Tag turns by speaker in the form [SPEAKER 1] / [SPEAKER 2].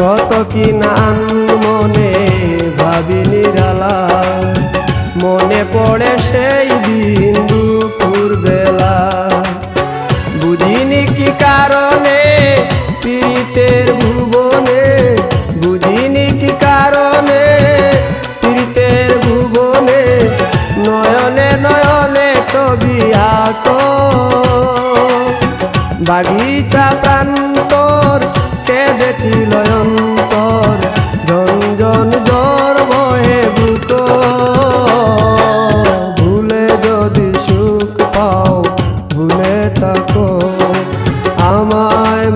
[SPEAKER 1] কত কি নাম মনে ভাবি নিরালা, মনে পড়ে সেই দিন দুপুর বেলা। বুঝিনি কি কারণে পীড়িতের ভুবনে, বুঝিনি কি কারণে পীড়িতের ভুবনে, নয়নে নয়নে ছবি আঁকো। বাগিচা প্রান্তর কেঁদেছিল অন্তর, ঝনঝন জ্বর বহে বুক। ভুলে যদি সুখ পাও ভুলে থাকো আমায়।